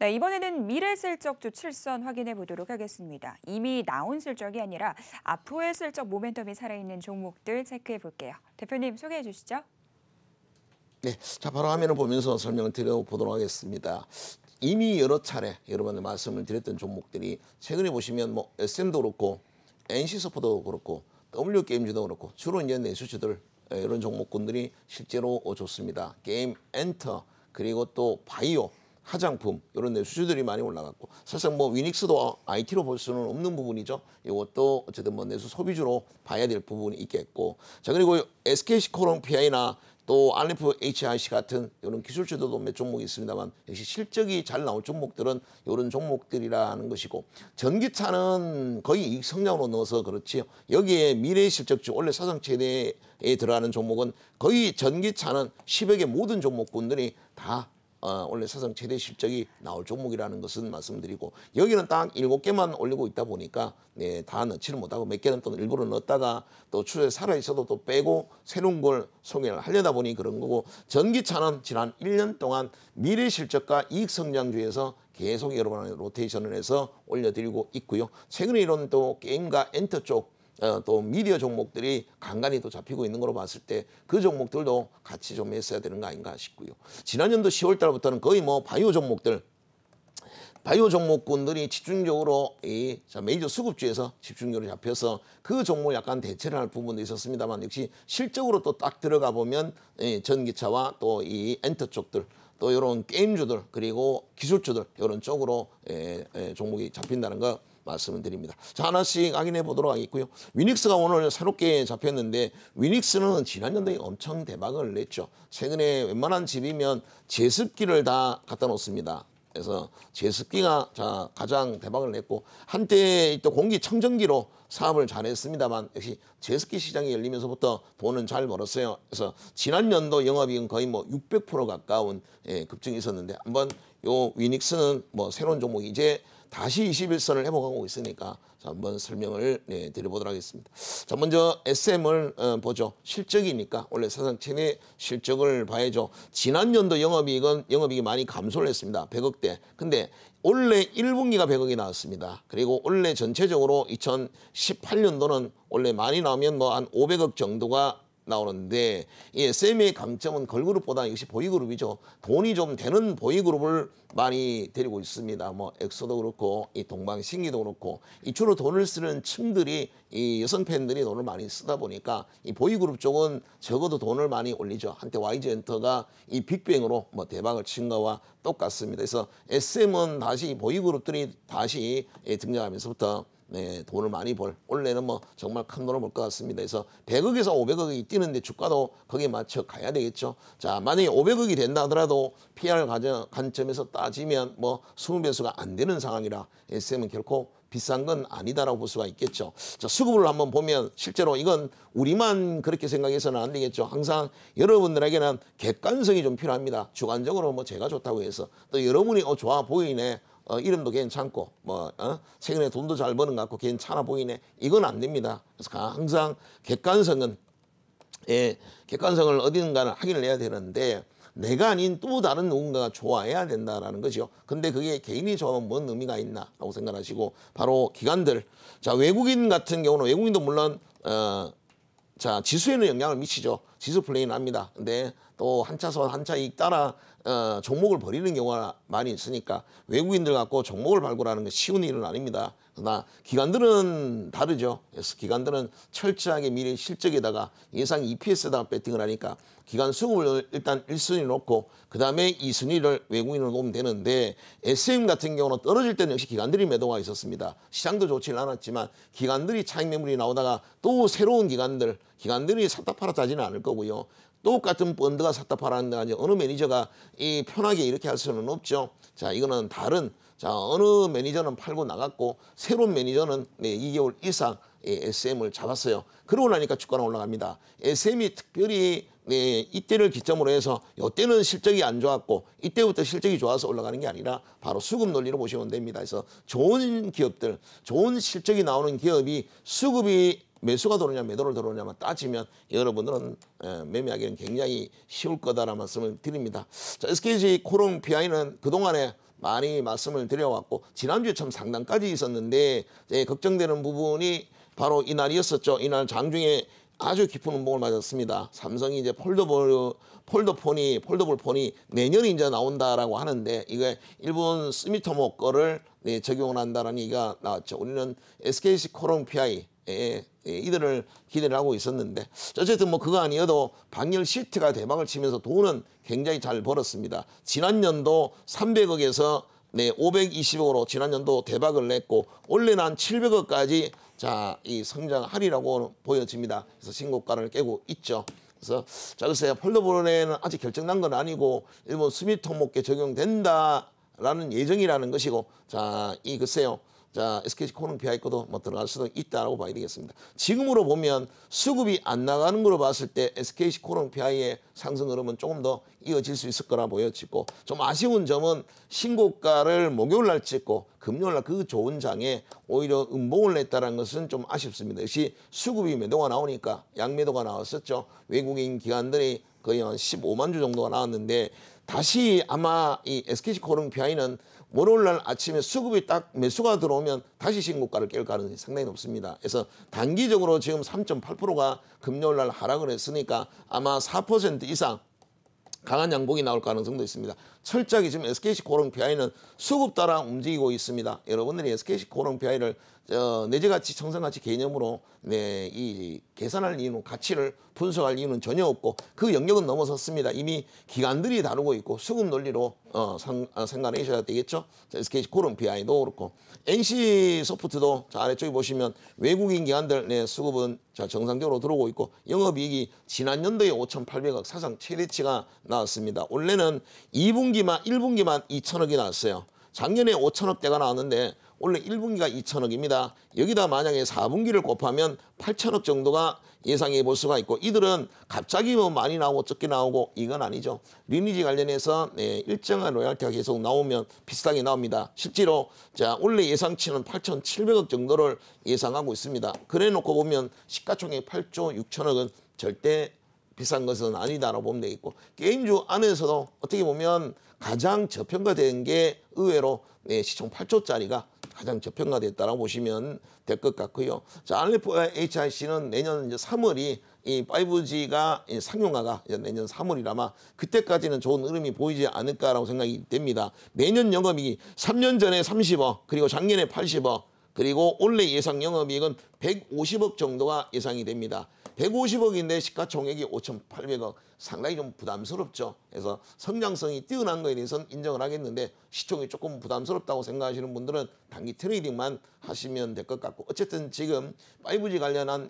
네, 이번에는 미래 실적주 출선 확인해 보도록 하겠습니다. 이미 나온 실적이 아니라 앞으로의 실적 모멘텀이 살아있는 종목들 체크해 볼게요. 대표님 소개해 주시죠. 네, 자 바로 화면을 보면서 설명을 드려보도록 하겠습니다. 이미 여러 차례 여러분들 말씀을 드렸던 종목들이 최근에 보시면 뭐 SM도 그렇고 NC소프트도 그렇고 W게임즈도 그렇고 주로 이제 내수주들 이런 종목군들이 실제로 좋습니다. 게임, 엔터 그리고 또 바이오, 화장품 이런 내수주들이 많이 올라갔고 사실 뭐 위닉스도 IT로 볼 수는 없는 부분이죠. 이것도 어쨌든 뭐 내수 소비주로 봐야 될 부분이 있겠고 자 그리고 SK시콜롬PI나 또 알리프 HIC 같은 이런 기술주들도 몇 종목이 있습니다만 역시 실적이 잘 나올 종목들은 이런 종목들이라는 것이고 전기차는 거의 이익 성장으로 넣어서 그렇지요. 여기에 미래 실적주 원래 사상 최대에 들어가는 종목은 거의 전기차는 10억의 모든 종목군들이 다 원래 사상 최대 실적이 나올 종목이라는 것은 말씀드리고 여기는 딱 7개만 올리고 있다 보니까 네, 다 넣지는 못하고 몇 개는 또 일부러 넣었다가 또 추세 살아있어도 또 빼고 새로운 걸 소개를 하려다 보니 그런 거고 전기차는 지난 1년 동안 미래 실적과 이익 성장주에서 계속 여러분의 로테이션을 해서 올려드리고 있고요. 최근에 이런 또 게임과 엔터 쪽 또 미디어 종목들이 간간히 또 잡히고 있는 걸로 봤을 때 그 종목들도 같이 좀 했어야 되는 거 아닌가 싶고요. 지난 연도 10월 달부터는 거의 뭐 바이오 종목군들이 집중적으로 이 메이저 수급주에서 집중적으로 잡혀서 그 종목 약간 대체를 할 부분도 있었습니다만 역시 실적으로 또 딱 들어가 보면 전기차와 또 이 엔터 쪽들 또 이런 게임주들 그리고 기술주들 이런 쪽으로 종목이 잡힌다는 거 말씀을 드립니다. 자 하나씩 확인해 보도록 하겠고요. 위닉스가 오늘 새롭게 잡혔는데 위닉스는 지난 연도에 엄청 대박을 냈죠. 최근에 웬만한 집이면 제습기를 다 갖다 놓습니다. 그래서 제습기가 가장 대박을 냈고 한때 또 공기청정기로 사업을 잘했습니다만 역시 제습기 시장이 열리면서부터 돈은 잘 벌었어요. 그래서 지난 연도 영업이익은 거의 뭐 600% 가까운 급증이 있었는데 한번 요 위닉스는 뭐 새로운 종목이 이제 다시 21선을 회복하고 있으니까 자, 한번 설명을 드려보도록 하겠습니다. 자, 먼저 SM을 보죠. 실적이니까 원래 사상 최대 실적을 봐야죠. 지난 연도 영업이익이 많이 감소를 했습니다. 100억대. 근데 올해 1분기가 100억이 나왔습니다. 그리고 올해 전체적으로 2018년도는 원래 많이 나오면 뭐 한 500억 정도가 나오는데 이 SM의 강점은 걸그룹보다 역시 보이그룹이죠. 돈이 좀 되는 보이그룹을 많이 데리고 있습니다. 뭐 엑소도 그렇고 이 동방신기도 그렇고 이 주로 돈을 쓰는 층들이 이 여성 팬들이 돈을 많이 쓰다 보니까 이 보이그룹 쪽은 적어도 돈을 많이 올리죠. 한때 YG엔터가 이 빅뱅으로 뭐 대박을 친 거와 똑같습니다. 그래서 SM은 다시 보이그룹들이 다시 등장하면서부터 돈을 많이 올해는 뭐 정말 큰 돈을 벌 것 같습니다. 그래서 100억에서 500억이 뛰는데 주가도 거기에 맞춰 가야 되겠죠. 자, 만약에 500억이 된다 하더라도 PR 관점에서 따지면 뭐 20배수가 안 되는 상황이라 SM은 결코 비싼 건 아니다라고 볼 수가 있겠죠. 자, 수급을 한번 보면 실제로 이건 우리만 그렇게 생각해서는 안 되겠죠. 항상 여러분들에게는 객관성이 좀 필요합니다. 주관적으로 뭐 제가 좋다고 해서 또 여러분이 좋아 보이네. 이름도 괜찮고 최근에 돈도 잘 버는 것 같고 괜찮아 보이네. 이건 안 됩니다. 그래서 항상 객관성을 어딘가는 확인을 해야 되는데 내가 아닌 또 다른 누군가가 좋아해야 된다라는 거죠. 근데 그게 개인이 좋아하면 뭔 의미가 있나라고 생각하시고 바로 기관들. 자, 외국인 같은 경우는 외국인도 물론 자, 지수에는 영향을 미치죠. 지수 플레이는 합니다. 근데 또 한 차선 한 차 이익 따라 종목을 버리는 경우가 많이 있으니까 외국인들 갖고 종목을 발굴하는 건 쉬운 일은 아닙니다. 그러나 기관들은 다르죠. 그래서 기관들은 철저하게 미래 실적에다가 예상 EPS에다가 배팅을 하니까 기관 수급을 일단 1순위 놓고 그 다음에 2순위를 외국인으로 놓으면 되는데 SM 같은 경우는 떨어질 때는 역시 기관들이 매도가 있었습니다. 시장도 좋지는 않았지만 기관들이 차익 매물이 나오다가 또 새로운 기관들이 샀다 팔았다 하지는 않을 거고요. 똑같은 펀드가 샀다 팔았는데 아니 어느 매니저가 이 편하게 이렇게 할 수는 없죠. 자, 이거는 다른 어느 매니저는 팔고 나갔고 새로운 매니저는 2개월 이상 SM을 잡았어요. 그러고 나니까 주가는 올라갑니다. SM이 특별히 이때를 기점으로 해서 이때는 실적이 안 좋았고 이때부터 실적이 좋아서 올라가는 게 아니라 바로 수급 논리로 보시면 됩니다. 그래서 좋은 기업들, 좋은 실적이 나오는 기업이 수급이 매수가 들어오냐 매도를 들어오냐만 따지면 여러분들은 매매하기는 굉장히 쉬울 거다라는 말씀을 드립니다. 자, SKG 코롱 PI는 그동안에 많이 말씀을 드려왔고 지난주에 참 상단까지 있었는데 걱정되는 부분이 바로 이날이었었죠. 이날 장중에 아주 깊은 운봉을 맞았습니다. 삼성이 이제 폴더블 폰이 내년에 이제 나온다라고 하는데 이게 일본 스미토모 거를 적용을 한다라는 얘기가 나왔죠. 우리는 SKC 코롱-PI 이들을 기대를 하고 있었는데 어쨌든 뭐 그거 아니어도 방열 시트가 대박을 치면서 돈은 굉장히 잘 벌었습니다. 지난 연도 300억에서 520억으로 지난 연도 대박을 냈고 올해는 한 700억까지 이 성장하리라고 보여집니다. 그래서 신고가를 깨고 있죠. 그래서 글쎄요, 폴더블에는 아직 결정난 건 아니고 일본 스미토모께 적용된다라는 예정이라는 것이고 글쎄요. SKC 코롱-PI 거도 뭐 들어갈 수도 있다라고 봐야 되겠습니다. 지금으로 보면 수급이 안 나가는 걸로 봤을 때 SKC 코롱-PI의 상승 흐름은 조금 더 이어질 수 있을 거라 보여지고 좀 아쉬운 점은 신고가를 목요일 날 찍고 금요일 날 그 좋은 장에 오히려 음봉을 냈다는 것은 좀 아쉽습니다. 역시 수급이 매도가 나오니까 양매도가 나왔었죠. 외국인 기관들이 거의 한 15만 주 정도가 나왔는데 다시 아마 이 SKC 코롱-PI는 월요일 날 아침에 수급이 딱 매수가 들어오면 다시 신고가를 깰 가능성이 상당히 높습니다. 그래서 단기적으로 지금 3.8%가 금요일 날 하락을 했으니까 아마 4% 이상 강한 양봉이 나올 가능성도 있습니다. 철저하게 지금 SKC 코롱-PI는 수급 따라 움직이고 있습니다. 여러분들이 SKC 코롱-PI를 내재가치, 청산가치 개념으로 이 계산할 이유는 가치를 분석할 이유는 전혀 없고 그 영역은 넘어섰습니다. 이미 기관들이 다루고 있고 수급 논리로 생각하셔야 되겠죠. SKC 코롱-PI도 그렇고 NC소프트도 아래쪽에 보시면 외국인 기관들 수급은 정상적으로 들어오고 있고 영업이익이 지난 연도에 5,800억 사상 최대치가 나왔습니다. 원래는 2분기만 1분기만 2천억이 나왔어요. 작년에 5천억대가 나왔는데 원래 1분기가 2천억입니다. 여기다 만약에 4분기를 곱하면 8천억 정도가 예상해 볼 수가 있고 이들은 갑자기 뭐 많이 나오고 적게 나오고 이건 아니죠. 리니지 관련해서 일정한 로열티가 계속 나오면 비슷하게 나옵니다. 실제로 원래 예상치는 8,700억 정도를 예상하고 있습니다. 그래 놓고 보면 시가총액 8조 6천억은 절대 비싼 것은 아니다라고 보면 되겠고 게임주 안에서도 어떻게 보면 가장 저평가된 게 의외로 시총 8조짜리가 가장 저평가됐다라고 보시면 될 것 같고요. RFHIC는 내년 이제 3월이 이 5G가 상용화가 내년 3월이라마 그때까지는 좋은 흐름이 보이지 않을까라고 생각이 됩니다. 매년 영업이익이 3년 전에 30억 그리고 작년에 80억 그리고 올해 예상 영업이익은 150억 정도가 예상이 됩니다. 150억인데 시가총액이 5,800억 상당히 좀 부담스럽죠. 그래서 성장성이 뛰어난 거에 대해서는 인정을 하겠는데 시총이 조금 부담스럽다고 생각하시는 분들은 단기 트레이딩만 하시면 될 것 같고 어쨌든 지금 5G 관련한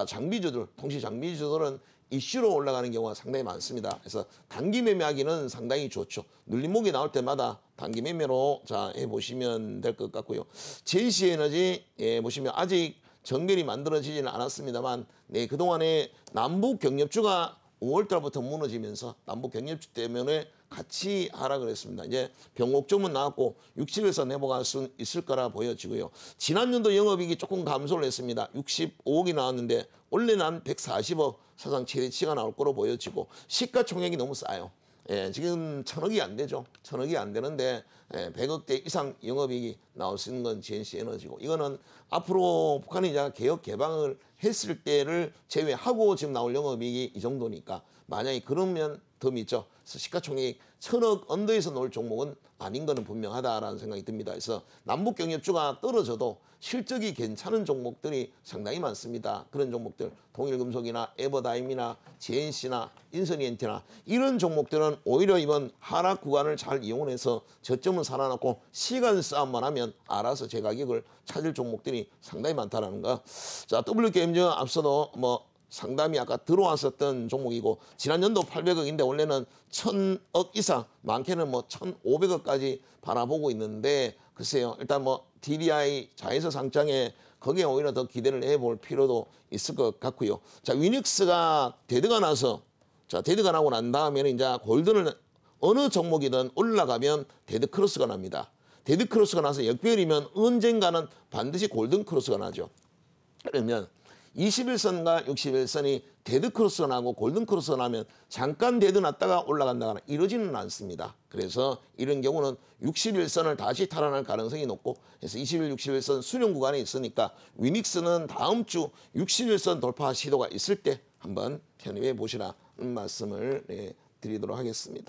장비주들, 통신 장비주들은 이슈로 올라가는 경우가 상당히 많습니다. 그래서 단기 매매하기는 상당히 좋죠. 눌림목이 나올 때마다 단기 매매로 해보시면 될 것 같고요. JC에너지 보시면 아직 정결이 만들어지지는 않았습니다만 그동안에 남북 경협주가 5월달부터 무너지면서 남북 경협주 때문에 같이 하락을 했습니다. 이제 병옥점은 나왔고 60에서 내려갈 수 있을 거라 보여지고요. 지난 연도 영업이익이 조금 감소를 했습니다. 65억이 나왔는데 올해는 한 140억 사상 최대치가 나올 거로 보여지고 시가총액이 너무 싸요. 지금 1,000억이 안 되죠. 1,000억이 안 되는데 100억대 이상 영업이익이 나올 수 있는 건 GNC에너지고 이거는 앞으로 북한이 이제 개혁 개방을 했을 때를 제외하고 지금 나올 영업이익이 이 정도니까 만약에 그러면 더 있죠. 그래서 시가총액 1,000억 언더에서 놓을 종목은 아닌 거는 분명하다라는 생각이 듭니다. 그래서 남북 경협주가 떨어져도 실적이 괜찮은 종목들이 상당히 많습니다. 그런 종목들 동일금속이나 에버다임이나 GNC나 인선이엔티나 이런 종목들은 오히려 이번 하락 구간을 잘 이용해서 저점을 살아놓고 시간 싸움만 하면 알아서 제 가격을 찾을 종목들이 상당히 많다는 거. WKM저 앞서도 상담이 아까 들어왔었던 종목이고 지난 연도 800억인데 원래는 1,000억 이상 많게는 1,500억까지 바라보고 있는데 글쎄요. 일단 DDI 자회사 상장에 거기에 오히려 더 기대를 해볼 필요도 있을 것 같고요. 위닉스가 데드가 나고 난 다음에는 이제 골든을 어느 종목이든 올라가면 데드 크로스가 납니다. 데드 크로스가 나서 역별이면 언젠가는 반드시 골든 크로스가 나죠. 그러면 21선과 61선이 데드 크로스선하고 골든 크로스선 하면 잠깐 데드 났다가 올라간다거나 이러지는 않습니다. 그래서 이런 경우는 61선을 다시 탈환할 가능성이 높고 그래서 21, 61선 수렴 구간에 있으니까 위닉스는 다음 주 61선 돌파 시도가 있을 때 한번 편입해 보시라는 말씀을 드리도록 하겠습니다.